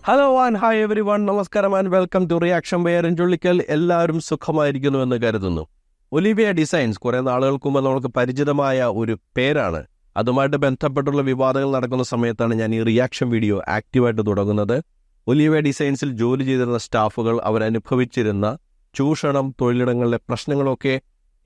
Hello and hi everyone, നമസ്കാരം and welcome to reaction by Arun Chullikkal. എല്ലാവരും സുഖമായിരിക്കുന്നു എന്ന് കരുതുന്നു. ഒലിവിയ ഡിസൈൻസ് കുറേ നാളുകൾക്ക് മുമ്പ് നമുക്ക് പരിചിതമായ ഒരു പേരാണ്. അതുമായിട്ട് ബന്ധപ്പെട്ടുള്ള വിവാദങ്ങൾ നടക്കുന്ന സമയത്താണ് ഞാൻ ഈ റിയാക്ഷൻ വീഡിയോ ആക്റ്റീവായിട്ട് തുടങ്ങുന്നത്. ഒലിവിയ ഡിസൈൻസിൽ ജോലി ചെയ്തിരുന്ന സ്റ്റാഫുകൾ അവരനുഭവിച്ചിരുന്ന ചൂഷണം, തൊഴിലിടങ്ങളിലെ പ്രശ്നങ്ങളൊക്കെ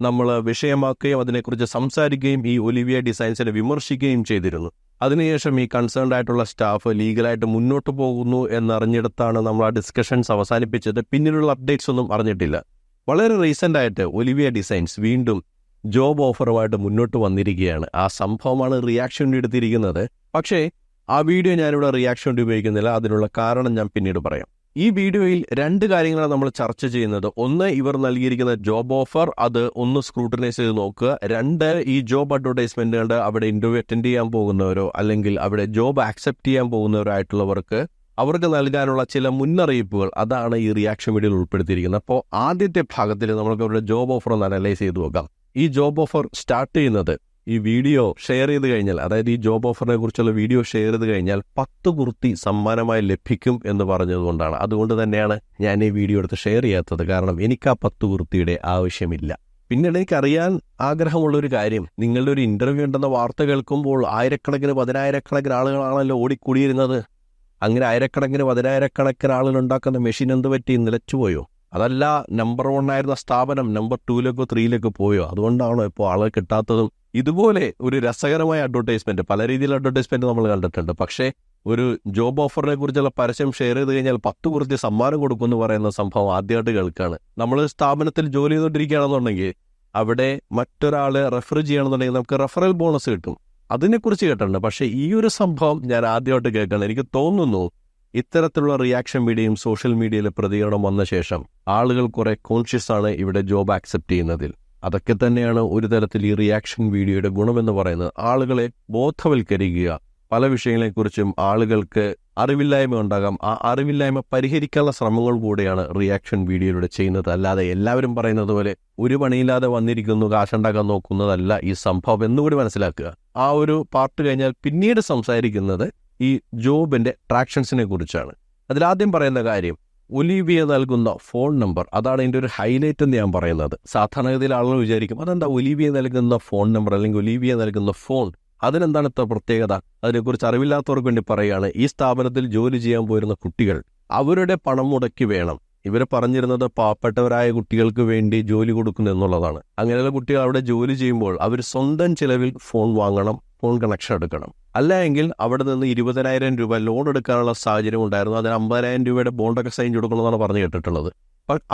നമ്മൾ വിഷയമാക്കുകയും അതിനെക്കുറിച്ച് സംസാരിക്കുകയും ഈ ഒലിവിയ ഡിസൈൻസിനെ വിമർശിക്കുകയും ചെയ്തിരുന്നു. അതിനുശേഷം ഈ കൺസേൺഡ് ആയിട്ടുള്ള സ്റ്റാഫ് ലീഗലായിട്ട് മുന്നോട്ട് പോകുന്നു എന്നറിഞ്ഞിടത്താണ് നമ്മൾ ആ ഡിസ്കഷൻസ് അവസാനിപ്പിച്ചത്. പിന്നീടുള്ള അപ്ഡേറ്റ്സ് ഒന്നും അറിഞ്ഞിട്ടില്ല. വളരെ റീസെൻ്റ് ആയിട്ട് ഒലിവിയ ഡിസൈൻസ് വീണ്ടും ജോബ് ഓഫറുമായിട്ട് മുന്നോട്ട് വന്നിരിക്കുകയാണ്. ആ സംഭവമാണ് റിയാക്ഷൻ വേണ്ടി എടുത്തിരിക്കുന്നത്. പക്ഷേ ആ വീഡിയോ ഞാനിവിടെ റിയാക്ഷൻ വേണ്ടി ഉപയോഗിക്കുന്നില്ല. അതിനുള്ള കാരണം ഞാൻ പിന്നീട് പറയാം. ഈ വീഡിയോയിൽ രണ്ട് കാര്യങ്ങളാണ് നമ്മൾ ചർച്ച ചെയ്യുന്നത്. ഒന്ന്, ഇവർ നൽകിയിരിക്കുന്ന ജോബ് ഓഫർ, അത് ഒന്ന് സ്ക്രൂട്ടനൈസ് ചെയ്ത് നോക്കുക. രണ്ട്, ഈ ജോബ് അഡ്വർടൈസ്മെന്റുകളുടെ അവിടെ ഇന്റർവ്യൂ അറ്റൻഡ് ചെയ്യാൻ പോകുന്നവരോ അല്ലെങ്കിൽ അവിടെ ജോബ് ആക്സെപ്റ്റ് ചെയ്യാൻ പോകുന്നവരോ ആയിട്ടുള്ളവർക്ക് അവർക്ക് നൽകാനുള്ള ചില മുന്നറിയിപ്പുകൾ, അതാണ് ഈ റിയാക്ഷൻ വീഡിയോയിൽ ഉൾപ്പെടുത്തിയിരിക്കുന്നത്. അപ്പോൾ ആദ്യത്തെ ഭാഗത്തിൽ നമുക്ക് അവരുടെ ജോബ് ഓഫർ ഒന്ന് അനലൈസ് ചെയ്ത് നോക്കാം. ഈ ജോബ് ഓഫർ സ്റ്റാർട്ട് ചെയ്യുന്നത് ഈ വീഡിയോ ഷെയർ ചെയ്ത് കഴിഞ്ഞാൽ, അതായത് ഈ ജോബ് ഓഫറിനെ കുറിച്ചുള്ള വീഡിയോ ഷെയർ ചെയ്ത് കഴിഞ്ഞാൽ 10 കുർത്തി സമ്മാനമായി ലഭിക്കും എന്ന് പറഞ്ഞതുകൊണ്ടാണ്. അതുകൊണ്ട് തന്നെയാണ് ഞാൻ ഈ വീഡിയോ എടുത്ത് ഷെയർ ചെയ്യാത്തത്. കാരണം എനിക്ക് ആ 10 കുർത്തിയുടെ ആവശ്യമില്ല. പിന്നീട് എനിക്കറിയാൻ ആഗ്രഹമുള്ളൊരു കാര്യം, നിങ്ങളുടെ ഒരു ഇന്റർവ്യൂ ഉണ്ടെന്ന വാർത്ത കേൾക്കുമ്പോൾ ആയിരക്കണക്കിന് 10,000-കണക്കിന് ആളുകളാണല്ലോ ഓടിക്കൂടിയിരുന്നത്. അങ്ങനെ ആയിരക്കണക്കിന് 10,000-കണക്കിന് ആളുകൾ ഉണ്ടാക്കുന്ന മെഷീൻ എന്ത് പറ്റി? നിലച്ചുപോയോ? അതല്ല, നമ്പർ 1 ആയിരുന്ന സ്ഥാപനം നമ്പർ 2-ലേക്കോ 3-ലേക്കോ പോയോ? അതുകൊണ്ടാണോ ഇപ്പോൾ ആളുകൾ കിട്ടാത്തതും? ഇതുപോലെ ഒരു രസകരമായ അഡ്വർടൈസ്മെന്റ്, പല രീതിയിലുള്ള അഡ്വർടൈസ്മെന്റ് നമ്മൾ കണ്ടിട്ടുണ്ട്. പക്ഷേ ഒരു ജോബ് ഓഫറിനെ കുറിച്ചുള്ള പരസ്യം ഷെയർ ചെയ്ത് കഴിഞ്ഞാൽ 10 കുർത്തി സമ്മാനം കൊടുക്കുമെന്ന് പറയുന്ന സംഭവം ആദ്യമായിട്ട് കേൾക്കുകയാണ്. നമ്മൾ സ്ഥാപനത്തിൽ ജോലി ചെയ്തുകൊണ്ടിരിക്കുകയാണെന്നുണ്ടെങ്കിൽ അവിടെ മറ്റൊരാളെ റെഫർ ചെയ്യണമെന്നുണ്ടെങ്കിൽ നമുക്ക് റെഫറൽ ബോണസ് കിട്ടും. അതിനെക്കുറിച്ച് കേട്ടിട്ടുണ്ട്. പക്ഷേ ഈ ഒരു സംഭവം ഞാൻ ആദ്യമായിട്ട് കേൾക്കുകയാണ്. എനിക്ക് തോന്നുന്നു ഇത്തരത്തിലുള്ള റിയാക്ഷൻ വീഡിയോയും സോഷ്യൽ മീഡിയയിലെ പ്രതികരണം വന്ന ശേഷം ആളുകൾ കുറെ കോൺഷ്യസ് ആണ് ഇവിടെ ജോബ് ആക്സെപ്റ്റ് ചെയ്യുന്നതിൽ. അതൊക്കെ തന്നെയാണ് ഒരു തരത്തിൽ ഈ റിയാക്ഷൻ വീഡിയോയുടെ ഗുണമെന്ന് പറയുന്നത്. ആളുകളെ ബോധവൽക്കരിക്കുക. പല വിഷയങ്ങളെക്കുറിച്ചും ആളുകൾക്ക് അറിവില്ലായ്മ ഉണ്ടാകാം. ആ അറിവില്ലായ്മ പരിഹരിക്കാനുള്ള ശ്രമങ്ങൾ കൂടെയാണ് റിയാക്ഷൻ വീഡിയോയിലൂടെ ചെയ്യുന്നത്. അല്ലാതെ എല്ലാവരും പറയുന്നത് പോലെ ഒരു പണിയില്ലാതെ വന്നിരിക്കുന്നു, കാശുണ്ടാക്കാൻ നോക്കുന്നതല്ല ഈ സംഭവം എന്നുകൂടി മനസ്സിലാക്കുക. ആ ഒരു പാർട്ട് കഴിഞ്ഞാൽ പിന്നീട് സംസാരിക്കുന്നത് ഈ ജോബിന്റെ ട്രാക്ഷൻസിനെ കുറിച്ചാണ്. അതിലാദ്യം പറയുന്ന കാര്യം, ഒലിവിയ നൽകുന്ന ഫോൺ നമ്പർ, അതാണ് ഇതിൻ്റെ ഒരു ഹൈലൈറ്റ് എന്ന് ഞാൻ പറയുന്നത്. സാധാരണഗതിയിൽ ആളുകൾ വിചാരിക്കും, അതെന്താ ഒലിവിയ നൽകുന്ന ഫോൺ നമ്പർ അല്ലെങ്കിൽ ഒലിവിയ നൽകുന്ന ഫോൺ, അതിനെന്താണ് ഇത്ര പ്രത്യേകത? അതിനെക്കുറിച്ച് അറിവില്ലാത്തവർക്ക് വേണ്ടി പറയുകയാണ്. ഈ സ്ഥാപനത്തിൽ ജോലി ചെയ്യാൻ പോയിരുന്ന കുട്ടികൾ അവരുടെ പണം മുടക്കി വേണം. ഇവർ പറഞ്ഞിരുന്നത് പാവപ്പെട്ടവരായ കുട്ടികൾക്ക് വേണ്ടി ജോലി കൊടുക്കുന്നു എന്നുള്ളതാണ്. അങ്ങനെയുള്ള കുട്ടികൾ അവിടെ ജോലി ചെയ്യുമ്പോൾ അവർ സ്വന്തം ചിലവിൽ ഫോൺ വാങ്ങണം, ഫോൺ കണക്ഷൻ എടുക്കണം. അല്ല എങ്കിൽ അവിടെ നിന്ന് 20,000 രൂപ ലോൺ എടുക്കാനുള്ള സാഹചര്യം ഉണ്ടായിരുന്നു. അതിന് 50,000 രൂപയുടെ ബോണ്ടൊക്കെ സൈൻ കൊടുക്കണമെന്നാണ് പറഞ്ഞു കേട്ടിട്ടുള്ളത്.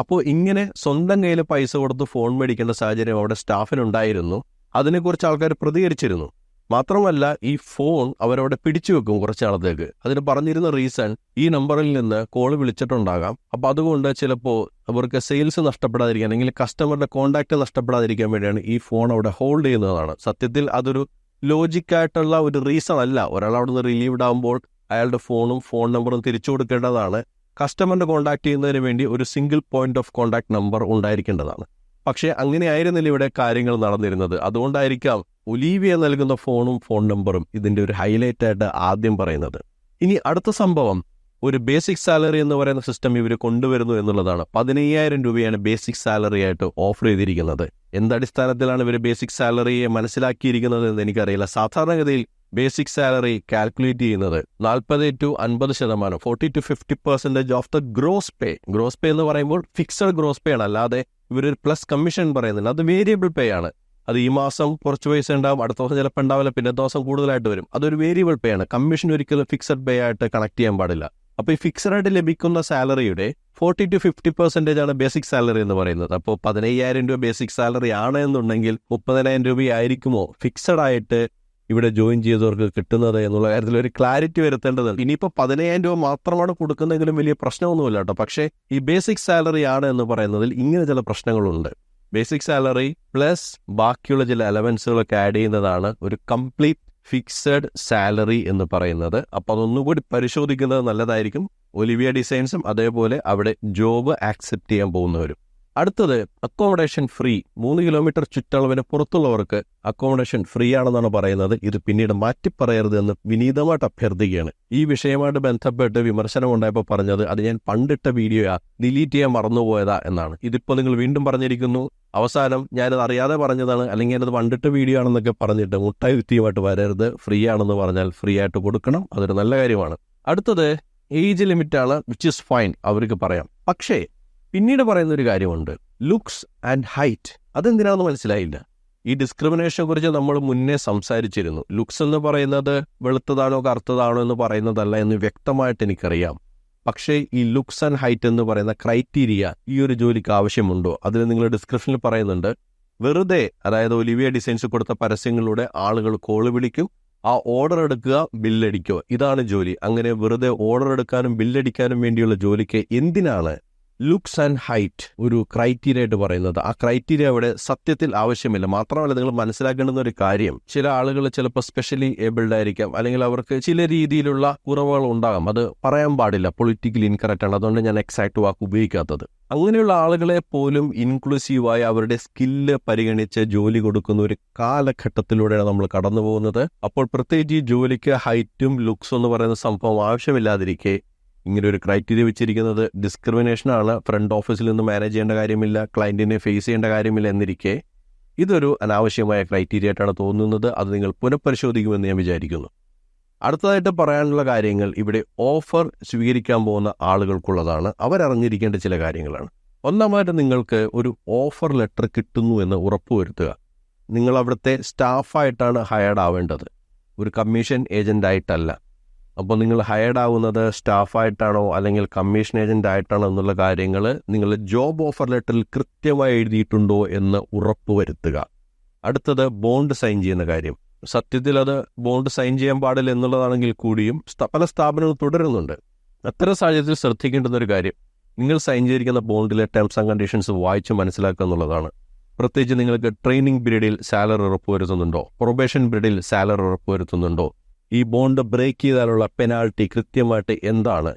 അപ്പോൾ ഇങ്ങനെ സ്വന്തം കയ്യിൽ പൈസ കൊടുത്ത് ഫോൺ മേടിക്കേണ്ട സാഹചര്യം അവിടെ സ്റ്റാഫിനുണ്ടായിരുന്നു. അതിനെക്കുറിച്ച് ആൾക്കാർ പ്രതികരിച്ചിരുന്നു. മാത്രമല്ല, ഈ ഫോൺ അവരവിടെ പിടിച്ചു വെക്കും കുറച്ച് നാളത്തേക്ക്. അതിന് പറഞ്ഞിരുന്ന റീസൺ, ഈ നമ്പറിൽ നിന്ന് കോള് വിളിച്ചിട്ടുണ്ടാകാം. അപ്പോൾ അതുകൊണ്ട് ചിലപ്പോൾ അവർക്ക് സെയിൽസ് നഷ്ടപ്പെടാതിരിക്കാൻ അല്ലെങ്കിൽ കസ്റ്റമറുടെ കോൺടാക്ട് നഷ്ടപ്പെടാതിരിക്കാൻ വേണ്ടിയാണ് ഈ ഫോൺ അവിടെ ഹോൾഡ് ചെയ്യുന്നതാണ്. സത്യത്തിൽ അതൊരു ലോജിക്കായിട്ടുള്ള ഒരു റീസൺ അല്ല. ഒരാൾ അവിടെ നിന്ന് റിലീവ്ഡ് ആകുമ്പോൾ അയാളുടെ ഫോണും ഫോൺ നമ്പറും തിരിച്ചു കൊടുക്കേണ്ടതാണ്. കസ്റ്റമറിനെ കോൺടാക്ട് ചെയ്യുന്നതിന് വേണ്ടി ഒരു single point of contact number ഉണ്ടായിരിക്കേണ്ടതാണ്. പക്ഷേ അങ്ങനെ ആയിരുന്നില്ല ഇവിടെ കാര്യങ്ങൾ നടന്നിരുന്നത്. അതുകൊണ്ടായിരിക്കാം ഒലിവിയ നൽകുന്ന ഫോണും ഫോൺ നമ്പറും ഇതിൻ്റെ ഒരു ഹൈലൈറ്റ് ആയിട്ട് ആദ്യം പറയുന്നത്. ഇനി അടുത്ത സംഭവം, ഒരു ബേസിക് സാലറി എന്ന് പറയുന്ന സിസ്റ്റം ഇവർ കൊണ്ടുവരുന്നു എന്നുള്ളതാണ്. 15,000 രൂപയാണ് ബേസിക് സാലറി ആയിട്ട് ഓഫർ ചെയ്തിരിക്കുന്നത്. എന്തടിസ്ഥാനത്തിലാണ് ഇവർ ബേസിക് സാലറിയെ മനസ്സിലാക്കിയിരിക്കുന്നത് എന്ന് എനിക്കറിയില്ല. സാധാരണഗതിയിൽ ബേസിക് സാലറി കാൽക്കുലേറ്റ് ചെയ്യുന്നത് 40-50%, 40-50% of the gross pay. Gross pay എന്ന് പറയുമ്പോൾ ഫിക്സഡ് ഗ്രോസ് പേ ആണ്, അല്ലാതെ ഇവരൊരു പ്ലസ് കമ്മീഷൻ പറയുന്നില്ല. അത് വേരിയബിൾ പേ ആണ്. അത് ഈ മാസം കുറച്ച് പൈസ ഉണ്ടാവും, അടുത്ത ദിവസം ചിലപ്പോൾ ഉണ്ടാവില്ല, പിന്നെ ദിവസം കൂടുതലായിട്ട് വരും. അതൊരു വേരിയബിൾ പേ ആണ്. കമ്മീഷൻ ഒരിക്കലും ഫിക്സഡ് പേ ആയിട്ട് കണക്ട് ചെയ്യാൻ പാടില്ല. അപ്പോൾ ഈ ഫിക്സഡ് ആയിട്ട് ലഭിക്കുന്ന സാലറിയുടെ 40-50% ആണ് ബേസിക് സാലറി എന്ന് പറയുന്നത്. അപ്പോൾ 15,000 രൂപ ബേസിക് സാലറി ആണ് എന്നുണ്ടെങ്കിൽ 30,000 രൂപയായിരിക്കുമോ ഫിക്സഡ് ആയിട്ട് ഇവിടെ ജോയിൻ ചെയ്തവർക്ക് കിട്ടുന്നത് എന്നുള്ള കാര്യത്തിൽ ഒരു ക്ലാരിറ്റി വരുത്തേണ്ടതുണ്ട്. ഇനിയിപ്പോൾ 15,000 രൂപ മാത്രമാണ് കൊടുക്കുന്നതെങ്കിലും വലിയ പ്രശ്നമൊന്നുമില്ല കേട്ടോ. പക്ഷേ ഈ ബേസിക് സാലറി ആണ് എന്ന് പറയുന്നതിൽ ഇങ്ങനെ ചില പ്രശ്നങ്ങളുണ്ട്. ബേസിക് സാലറി പ്ലസ് ബാക്കിയുള്ള ചില എലവൻസുകളൊക്കെ ആഡ് ചെയ്യുന്നതാണ് ഒരു കംപ്ലീറ്റ് ഫിക്സഡ് സാലറി എന്ന് പറയുന്നത്. അപ്പോൾ അതൊന്നുകൂടി പരിശോധിക്കുന്നത് നല്ലതായിരിക്കും. ഒലിവിയ ഡിസൈൻസും അതേപോലെ അവിടെ ജോബ് ആക്സെപ്റ്റ് ചെയ്യാൻ പോകുന്നവരും. അടുത്തത് അക്കോമഡേഷൻ ഫ്രീ. 3 കിലോമീറ്റർ ചുറ്റളവിന് പുറത്തുള്ളവർക്ക് അക്കോമഡേഷൻ ഫ്രീ ആണെന്നാണ് പറയുന്നത്. ഇത് പിന്നീട് മാറ്റിപ്പറയരുത് എന്ന് വിനീതമായിട്ട് അഭ്യർത്ഥിക്കുകയാണ്. ഈ വിഷയമായിട്ട് ബന്ധപ്പെട്ട് വിമർശനം ഉണ്ടായപ്പോൾ പറഞ്ഞത് അത് ഞാൻ പണ്ടിട്ട വീഡിയോയാ, ഡിലീറ്റ് ചെയ്യാൻ മറന്നുപോയതാ എന്നാണ്. ഇതിപ്പോൾ നിങ്ങൾ വീണ്ടും പറഞ്ഞിരിക്കുന്നു. അവസാനം ഞാനത് അറിയാതെ പറഞ്ഞതാണ്, അല്ലെങ്കിൽ ഞാനത് പണ്ടിട്ട വീഡിയോ ആണെന്നൊക്കെ പറഞ്ഞിട്ട് മുട്ടായുക്തിയുമായിട്ട് വരരുത്. ഫ്രീ ആണെന്ന് പറഞ്ഞാൽ ഫ്രീ ആയിട്ട് കൊടുക്കണം. അതൊരു നല്ല കാര്യമാണ്. അടുത്തത് ഏജ് ലിമിറ്റാണ്, വിച്ച് ഇസ് ഫൈൻ, അവർക്ക് പറയാം. പക്ഷേ പിന്നീട് പറയുന്ന ഒരു കാര്യമുണ്ട്, ലുക്സ് ആൻഡ് ഹൈറ്റ്. അതെന്തിനാണെന്ന് മനസ്സിലായില്ല. ഈ ഡിസ്ക്രിമിനേഷനെ കുറിച്ച് നമ്മൾ മുന്നേ സംസാരിച്ചിരുന്നു. ലുക്സ് എന്ന് പറയുന്നത് വെളുത്തതാണോ കറുത്തതാണോ എന്ന് പറയുന്നതല്ല എന്ന് വ്യക്തമായിട്ട് എനിക്കറിയാം. പക്ഷേ ഈ ലുക്സ് ആൻഡ് ഹൈറ്റ് എന്ന് പറയുന്ന ക്രൈറ്റീരിയ ഈ ഒരു ജോലിക്ക് ആവശ്യമുണ്ടോ? അതിൽ നിങ്ങൾ ഡിസ്ക്രിപ്ഷനിൽ പറയുന്നുണ്ട്, വെറുതെ, അതായത് ഒലിവിയ ഡിസൈൻസ് കൊടുത്ത പരസ്യങ്ങളിലൂടെ ആളുകൾ കോള് വിളിക്കും, ആ ഓർഡർ എടുക്കുക, ബില്ലടിക്കുക, ഇതാണ് ജോലി. അങ്ങനെ വെറുതെ ഓർഡർ എടുക്കാനും ബില്ലടിക്കാനും വേണ്ടിയുള്ള ജോലിക്ക് എന്തിനാണ് ലുക്സ് ആൻഡ് ഹൈറ്റ് ഒരു ക്രൈറ്റീരിയ ആയിട്ട് പറയുന്നത്? ആ ക്രൈറ്റീരിയ അവിടെ സത്യത്തിൽ ആവശ്യമില്ല. മാത്രമല്ല, നിങ്ങൾ മനസ്സിലാക്കേണ്ടുന്ന ഒരു കാര്യം, ചില ആളുകൾ ചിലപ്പോൾ സ്പെഷ്യലി ഏബിൾഡ് ആയിരിക്കാം, അല്ലെങ്കിൽ അവർക്ക് ചില രീതിയിലുള്ള കുറവുകൾ ഉണ്ടാകാം. അത് പറയാൻ പാടില്ല, പൊളിറ്റിക്കലി ഇൻകറക്റ്റ് ആണ്. അതുകൊണ്ട് ഞാൻ എക്സാക്ട് വാക്ക് ഉപയോഗിക്കാത്തത്. അങ്ങനെയുള്ള ആളുകളെ പോലും ഇൻക്ലൂസീവായി അവരുടെ സ്കില്ല് പരിഗണിച്ച് ജോലി കൊടുക്കുന്ന ഒരു കാലഘട്ടത്തിലൂടെയാണ് നമ്മൾ കടന്നു പോകുന്നത്. അപ്പോൾ പ്രത്യേകിച്ച് ഈ ജോലിക്ക് ഹൈറ്റും ലുക്സും എന്ന് പറയുന്ന സംഭവം ആവശ്യമില്ലാതിരിക്കെ ഇങ്ങനെ ഒരു ക്രൈറ്റീരിയ വെച്ചിരിക്കുന്നത് ഡിസ്ക്രിമിനേഷനാണ്. ഫ്രണ്ട് ഓഫീസിൽ നിന്ന് മാനേജ് ചെയ്യേണ്ട കാര്യമില്ല, ക്ലയന്റിനെ ഫേസ് ചെയ്യേണ്ട കാര്യമില്ല എന്നിരിക്കെ ഇതൊരു അനാവശ്യമായ ക്രൈറ്റീരിയ ആയിട്ടാണ് തോന്നുന്നത്. അത് നിങ്ങൾ പുനഃപരിശോധിക്കുമെന്ന് ഞാൻ വിചാരിക്കുന്നു. അടുത്തതായിട്ട് പറയാനുള്ള കാര്യങ്ങൾ ഇവിടെ ഓഫർ സ്വീകരിക്കാൻ പോകുന്ന ആളുകൾക്കുള്ളതാണ്. അവരറിഞ്ഞിരിക്കേണ്ട ചില കാര്യങ്ങളാണ്. ഒന്നാമതായിട്ട് നിങ്ങൾക്ക് ഒരു ഓഫർ ലെറ്റർ കിട്ടുന്നു എന്ന് ഉറപ്പുവരുത്തുക. നിങ്ങൾ അവിടുത്തെ സ്റ്റാഫായിട്ടാണ് ഹയർഡ് ആവേണ്ടത്, ഒരു കമ്മീഷൻ ഏജന്റ് ആയിട്ടല്ല. അപ്പോൾ നിങ്ങൾ ഹയർഡ് ആവുന്നത് സ്റ്റാഫായിട്ടാണോ അല്ലെങ്കിൽ കമ്മീഷൻ ഏജന്റ് ആയിട്ടാണോ എന്നുള്ള കാര്യങ്ങൾ നിങ്ങൾ ജോബ് ഓഫർ ലെറ്ററിൽ കൃത്യമായി എഴുതിയിട്ടുണ്ടോ എന്ന് ഉറപ്പുവരുത്തുക. അടുത്തത് ബോണ്ട് സൈൻ ചെയ്യുന്ന കാര്യം. സത്യത്തിൽ അത് ബോണ്ട് സൈൻ ചെയ്യാൻ പാടില്ല എന്നുള്ളതാണെങ്കിൽ കൂടിയും പല സ്ഥാപനങ്ങൾ തുടരുന്നുണ്ട്. അത്തരം സാഹചര്യത്തിൽ ശ്രദ്ധിക്കേണ്ടുന്ന ഒരു കാര്യം, നിങ്ങൾ സൈൻ ചെയ്തിരിക്കുന്ന ബോണ്ടിലെ ടേംസ് ആൻഡ് കണ്ടീഷൻസ് വായിച്ച് മനസ്സിലാക്കുക എന്നുള്ളതാണ്. പ്രത്യേകിച്ച് നിങ്ങൾക്ക് ട്രെയിനിങ് പീരീഡിൽ സാലറി ഉറപ്പുവരുത്തുന്നുണ്ടോ, പ്രൊബേഷൻ പീരീഡിൽ സാലറി ഉറപ്പുവരുത്തുന്നുണ്ടോ, ഈ ബോണ്ട് ബ്രേക്ക് ചെയ്താലുള്ള പെനാൾട്ടി കൃത്യമായിട്ട് എന്താണ്,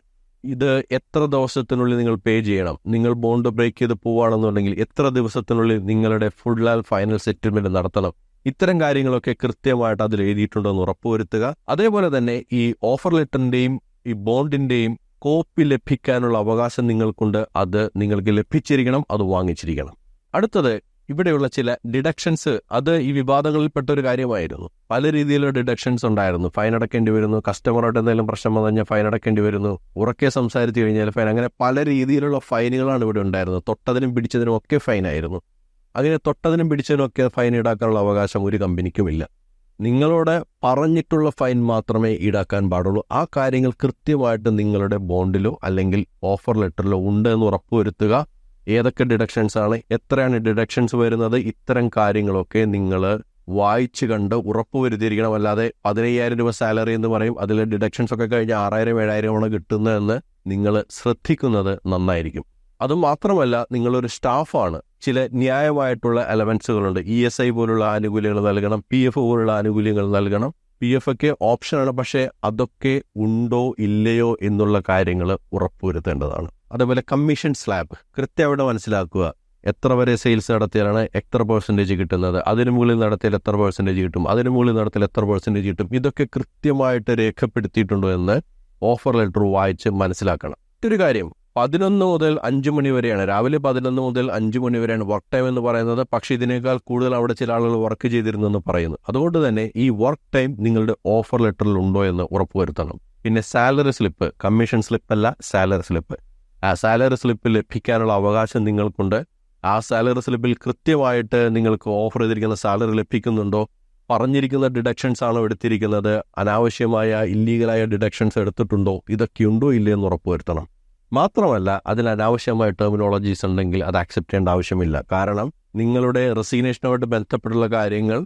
ഇത് എത്ര ദിവസത്തിനുള്ളിൽ നിങ്ങൾ പേ ചെയ്യണം, നിങ്ങൾ ബോണ്ട് ബ്രേക്ക് ചെയ്ത് പോവുകയാണെന്നുണ്ടെങ്കിൽ എത്ര ദിവസത്തിനുള്ളിൽ നിങ്ങളുടെ ഫുൾ ആൻഡ് ഫൈനൽ സെറ്റിൽമെന്റ് നടത്തണം, ഇത്തരം കാര്യങ്ങളൊക്കെ കൃത്യമായിട്ട് അതിൽ എഴുതിയിട്ടുണ്ടോ എന്ന് ഉറപ്പുവരുത്തുക. അതേപോലെ തന്നെ ഈ ഓഫർ ലെറ്ററിന്റെയും ഈ ബോണ്ടിന്റെയും കോപ്പി ലഭിക്കാനുള്ള അവകാശം നിങ്ങൾക്കുണ്ട്. അത് നിങ്ങൾക്ക് ലഭിച്ചിരിക്കണം, അത് വാങ്ങിച്ചിരിക്കണം. അടുത്തത് ഇവിടെയുള്ള ചില ഡിഡക്ഷൻസ്. അത് ഈ വിവാദങ്ങളിൽപ്പെട്ട ഒരു കാര്യമായിരുന്നു. പല രീതിയിലുള്ള ഡിഡക്ഷൻസ് ഉണ്ടായിരുന്നു. ഫൈൻ അടക്കേണ്ടി വരുന്നു, കസ്റ്റമറായിട്ട് എന്തെങ്കിലും പ്രശ്നം വന്നു കഴിഞ്ഞാൽ ഫൈൻ അടക്കേണ്ടി വരുന്നു, ഉറക്കെ സംസാരിച്ചു കഴിഞ്ഞാൽ ഫൈൻ, അങ്ങനെ പല രീതിയിലുള്ള ഫൈനുകളാണ് ഇവിടെ ഉണ്ടായിരുന്നത്. തൊട്ടതിനും പിടിച്ചതിനും ഒക്കെ ഫൈനായിരുന്നു. അങ്ങനെ തൊട്ടതിനും പിടിച്ചതിനും ഒക്കെ ഫൈൻ ഈടാക്കാനുള്ള അവകാശം ഒരു കമ്പനിക്കുമില്ല. നിങ്ങളോട് പറഞ്ഞിട്ടുള്ള ഫൈൻ മാത്രമേ ഈടാക്കാൻ പാടുള്ളൂ. ആ കാര്യങ്ങൾ കൃത്യമായിട്ട് നിങ്ങളുടെ ബോണ്ടിലോ അല്ലെങ്കിൽ ഓഫർ ലെറ്ററിലോ ഉണ്ട് എന്ന് ഉറപ്പുവരുത്തുക. ഏതൊക്കെ ഡിഡക്ഷൻസ് ആണ്, എത്രയാണ് ഡിഡക്ഷൻസ് വരുന്നത്, ഇത്തരം കാര്യങ്ങളൊക്കെ നിങ്ങൾ വായിച്ചു കണ്ട് ഉറപ്പുവരുത്തിയിരിക്കണം. അല്ലാതെ 15,000 രൂപ സാലറി എന്ന് പറയും, അതിലെ ഡിഡക്ഷൻസ് ഒക്കെ കഴിഞ്ഞ് 6,000-7,000 ആണ് കിട്ടുന്നതെന്ന് നിങ്ങൾ ശ്രദ്ധിക്കുന്നത് നന്നായിരിക്കും. അതുമാത്രമല്ല, നിങ്ങളൊരു സ്റ്റാഫാണ്, ചില ന്യായമായിട്ടുള്ള അലവൻസുകളുണ്ട്. ESI പോലുള്ള ആനുകൂല്യങ്ങൾ നൽകണം, PF പോലുള്ള ആനുകൂല്യങ്ങൾ നൽകണം. PF ഒക്കെ ഓപ്ഷനാണ്, പക്ഷേ അതൊക്കെ ഉണ്ടോ ഇല്ലയോ എന്നുള്ള കാര്യങ്ങൾ ഉറപ്പുവരുത്തേണ്ടതാണ്. അതേപോലെ കമ്മീഷൻ സ്ലാബ് കൃത്യമായിട്ട് മനസ്സിലാക്കുക. എത്ര വരെ സെയിൽസ് നടത്തിയാലാണ് എത്ര പെർസെൻറ്റേജ് കിട്ടുന്നത്, അതിന് മുകളിൽ നടത്തിയാൽ എത്ര പെർസെൻറ്റേജ് കിട്ടും, അതിന് മുകളിൽ നടത്തിയാൽ എത്ര പെർസെൻറ്റേജ് കിട്ടും, ഇതൊക്കെ കൃത്യമായിട്ട് രേഖപ്പെടുത്തിയിട്ടുണ്ടോ എന്ന് ഓഫർ ലെറ്റർ വായിച്ച് മനസ്സിലാക്കണം. മറ്റൊരു കാര്യം, 11 മുതൽ 5 മണി വരെയാണ്, രാവിലെ 11 മുതൽ 5 മണി വരെയാണ് വർക്ക് ടൈം എന്ന് പറയുന്നത്. പക്ഷേ ഇതിനേക്കാൾ കൂടുതൽ അവിടെ ചില ആളുകൾ വർക്ക് ചെയ്തിരുന്നെന്ന് പറയുന്നു. അതുകൊണ്ട് തന്നെ ഈ വർക്ക് ടൈം നിങ്ങളുടെ ഓഫർ ലെറ്ററിൽ ഉണ്ടോ എന്ന് ഉറപ്പുവരുത്തണം. പിന്നെ സാലറി സ്ലിപ്പ്, കമ്മീഷൻ സ്ലിപ്പല്ല, സാലറി സ്ലിപ്പ്. ആ സാലറി സ്ലിപ്പ് ലഭിക്കാനുള്ള അവകാശം നിങ്ങൾക്കുണ്ട്. ആ സാലറി സ്ലിപ്പിൽ കൃത്യമായിട്ട് നിങ്ങൾക്ക് ഓഫർ ചെയ്തിരിക്കുന്ന സാലറി ലഭിക്കുന്നുണ്ടോ, പറഞ്ഞിരിക്കുന്ന ഡിഡക്ഷൻസ് ആണോ എടുത്തിരിക്കുന്നത്, അനാവശ്യമായ ഇല്ലീഗലായ ഡിഡക്ഷൻസ് എടുത്തിട്ടുണ്ടോ, ഇതൊക്കെയുണ്ടോ ഇല്ലേ എന്ന് ഉറപ്പുവരുത്തണം. മാത്രമല്ല, അതിൽ അനാവശ്യമായ ടെർമിനോളജീസ് ഉണ്ടെങ്കിൽ അത് അക്സെപ്റ്റ് ചെയ്യേണ്ട ആവശ്യമില്ല. കാരണം നിങ്ങളുടെ റെസിഗ്നേഷനുമായിട്ട് ബന്ധപ്പെട്ടുള്ള കാര്യങ്ങൾ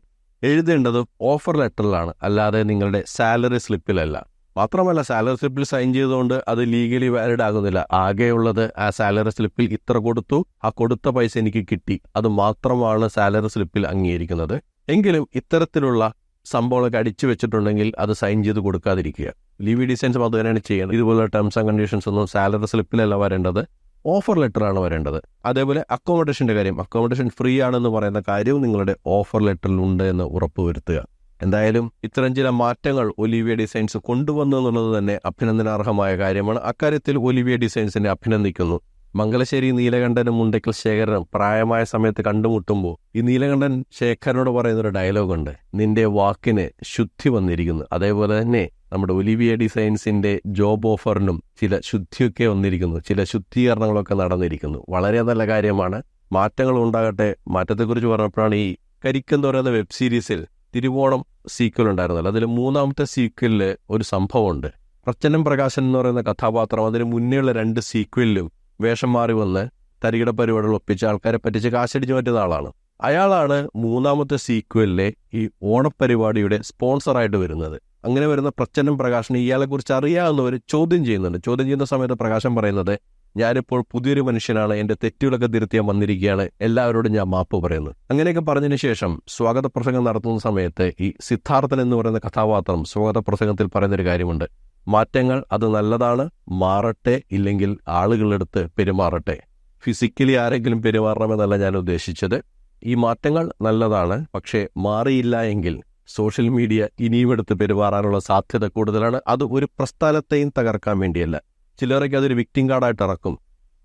എഴുതേണ്ടത് ഓഫർ ലെറ്ററിലാണ്, അല്ലാതെ നിങ്ങളുടെ സാലറി സ്ലിപ്പിലല്ല. മാത്രമല്ല, സാലറി സ്ലിപ്പിൽ സൈൻ ചെയ്തുകൊണ്ട് അത് ലീഗലി വാലിഡ് ആകുന്നില്ല. ആകെയുള്ളത് ആ സാലറി സ്ലിപ്പിൽ ഇത്ര കൊടുത്തു, ആ കൊടുത്ത പൈസ എനിക്ക് കിട്ടി, അത് മാത്രമാണ് സാലറി സ്ലിപ്പിൽ അംഗീകരിക്കുന്നത്. എങ്കിലും ഇത്തരത്തിലുള്ള സംഭവങ്ങളൊക്കെ അടിച്ചു വെച്ചിട്ടുണ്ടെങ്കിൽ അത് സൈൻ ചെയ്ത് കൊടുക്കാതിരിക്കുക. ലീവി ഡിസൈൻസും അത് തന്നെയാണ് ചെയ്യുന്നത്. ഇതുപോലുള്ള ടേംസ് ആൻഡ് കണ്ടീഷൻസ് ഒന്നും സാലറി സ്ലിപ്പിലല്ല വരേണ്ടത്, ഓഫർ ലെറ്ററാണ് വരേണ്ടത്. അതേപോലെ അക്കോമഡേഷൻ്റെ കാര്യം, അക്കോമഡേഷൻ ഫ്രീ ആണെന്ന് പറയുന്ന കാര്യവും നിങ്ങളുടെ ഓഫർ ലെറ്ററിൽ ഉണ്ട് എന്ന് ഉറപ്പുവരുത്തുക. എന്തായാലും ഇത്തരം ചില മാറ്റങ്ങൾ ഒലിവിയ ഡിസൈൻസ് കൊണ്ടുവന്നു എന്നുള്ളത് തന്നെ അഭിനന്ദനാർഹമായ കാര്യമാണ്. അക്കാര്യത്തിൽ ഒലിവിയ ഡിസൈൻസിനെ അഭിനന്ദിക്കുന്നു. മംഗലശ്ശേരി നീലകണ്ഠനും മുണ്ടയ്ക്കൽ ശേഖരനും പ്രായമായ സമയത്ത് കണ്ടുമുട്ടുമ്പോൾ ഈ നീലകണ്ഠൻ ശേഖരനോട് പറയുന്നൊരു ഡയലോഗുണ്ട്, നിന്റെ വാക്കിന് ശുദ്ധി വന്നിരിക്കുന്നു. അതേപോലെ തന്നെ നമ്മുടെ ഒലിവിയ ഡിസൈൻസിന്റെ ജോബ് ഓഫറിനും ചില ശുദ്ധിയൊക്കെ വന്നിരിക്കുന്നു, ചില ശുദ്ധീകരണങ്ങളൊക്കെ നടന്നിരിക്കുന്നു. വളരെ നല്ല കാര്യമാണ്. മാറ്റങ്ങൾ ഉണ്ടാകട്ടെ. മാറ്റത്തെക്കുറിച്ച് പറഞ്ഞപ്പോഴാണ് ഈ കരിക്കെന്ന് പറയുന്ന വെബ് സീരീസിൽ തിരുവോണം സീക്വൽ ഉണ്ടായിരുന്നല്ലോ. അതിൽ 3ാമത്തെ സീക്വലിൽ ഒരു സംഭവമുണ്ട്. പ്രച്ഛന്നം പ്രകാശൻ എന്ന് പറയുന്ന കഥാപാത്രം അതിന് മുന്നേയുള്ള 2 സീക്വലിലും വേഷം മാറി വന്ന് തരികിട പരിപാടികൾ ഒപ്പിച്ച് ആൾക്കാരെ പറ്റിച്ച് കാശടിച്ചു മാറ്റുന്ന ആളാണ്. അയാളാണ് 3ാമത്തെ സീക്വലിലെ ഈ ഓണപ്പരിപാടിയുടെ സ്പോൺസറായിട്ട് വരുന്നത്. അങ്ങനെ വരുന്ന പ്രച്ഛന്നം പ്രകാശന് ഇയാളെക്കുറിച്ച് അറിയാവുന്നവർ ചോദ്യം ചെയ്യുന്നുണ്ട്. ചോദ്യം ചെയ്യുന്ന സമയത്ത് പ്രകാശൻ പറയുന്നത്, ഞാനിപ്പോൾ പുതിയൊരു മനുഷ്യനാണ്, എൻ്റെ തെറ്റുകളൊക്കെ തിരുത്തിയാൻ വന്നിരിക്കുകയാണ്, എല്ലാവരോടും ഞാൻ മാപ്പ് പറയുന്നു. അങ്ങനെയൊക്കെ പറഞ്ഞതിന് ശേഷം സ്വാഗത പ്രസംഗം നടത്തുന്ന സമയത്ത് ഈ സിദ്ധാർത്ഥൻ എന്ന് പറയുന്ന കഥാപാത്രം സ്വാഗത പ്രസംഗത്തിൽ പറയുന്നൊരു കാര്യമുണ്ട്, മാറ്റങ്ങൾ അത് നല്ലതാണ്, മാറട്ടെ, ഇല്ലെങ്കിൽ ആളുകളെടുത്ത് പെരുമാറട്ടെ. ഫിസിക്കലി ആരെങ്കിലും പെരുമാറണമെന്നല്ല ഞാൻ ഉദ്ദേശിച്ചത്. ഈ മാറ്റങ്ങൾ നല്ലതാണ്, പക്ഷേ മാറിയില്ല എങ്കിൽ സോഷ്യൽ മീഡിയ ഇനിയും എടുത്ത് പെരുമാറാനുള്ള സാധ്യത കൂടുതലാണ്. അത് ഒരു പ്രസ്ഥാനത്തെയും തകർക്കാൻ വേണ്ടിയല്ല. ചിലരൊക്കെ അതൊരു വിക്ടിം കാർഡായിട്ട് ഇറക്കും.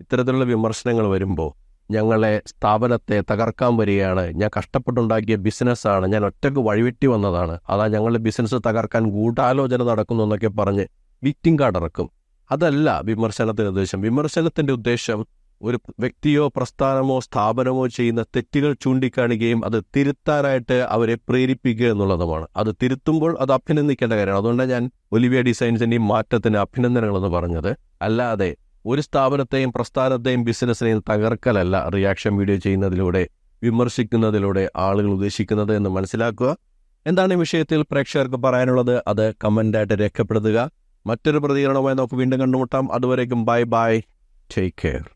ഇത്തരത്തിലുള്ള വിമർശനങ്ങൾ വരുമ്പോൾ ഞങ്ങളെ സ്ഥാപനത്തെ തകർക്കാൻ വരികയാണ്, ഞാൻ കഷ്ടപ്പെട്ടുണ്ടാക്കിയ ബിസിനസ്സാണ്, ഞാൻ ഒറ്റയ്ക്ക് വഴിവെട്ടി വന്നതാണ്, അതാ ഞങ്ങളുടെ ബിസിനസ് തകർക്കാൻ ഗൂഢാലോചന നടക്കുന്നു എന്നൊക്കെ പറഞ്ഞ് വിക്ടിം കാർഡ് ഇറക്കും. അതല്ല വിമർശനത്തിൻ്റെ ഉദ്ദേശം. വിമർശനത്തിൻ്റെ ഉദ്ദേശം ഒരു വ്യക്തിയോ പ്രസ്ഥാനമോ സ്ഥാപനമോ ചെയ്യുന്ന തെറ്റുകൾ ചൂണ്ടിക്കാണുകയും അത് തിരുത്താനായിട്ട് അവരെ പ്രേരിപ്പിക്കുക എന്നുള്ളതുമാണ്. അത് തിരുത്തുമ്പോൾ അത് അഭിനന്ദിക്കേണ്ട കാര്യമാണ്. അതുകൊണ്ടാണ് ഞാൻ ഒലിവിയ ഡിസൈൻസിൻ്റെയും മാറ്റത്തിന് അഭിനന്ദനങ്ങളെന്ന് പറഞ്ഞത്. അല്ലാതെ ഒരു സ്ഥാപനത്തെയും പ്രസ്ഥാനത്തെയും ബിസിനസ്സിനെയും തകർക്കലല്ല റിയാക്ഷൻ വീഡിയോ ചെയ്യുന്നതിലൂടെ, വിമർശിക്കുന്നതിലൂടെ ആളുകൾ ഉദ്ദേശിക്കുന്നത് എന്ന് മനസ്സിലാക്കുക. എന്താണ് ഈ വിഷയത്തിൽ പ്രേക്ഷകർക്ക് പറയാനുള്ളത്? അത് കമൻ്റായിട്ട് രേഖപ്പെടുത്തുക. മറ്റൊരു പ്രതികരണവുമായി നമുക്ക് വീണ്ടും കണ്ടുമുട്ടാം. അതുവരേക്കും ബൈ ബൈ, ടേക്ക് കെയർ.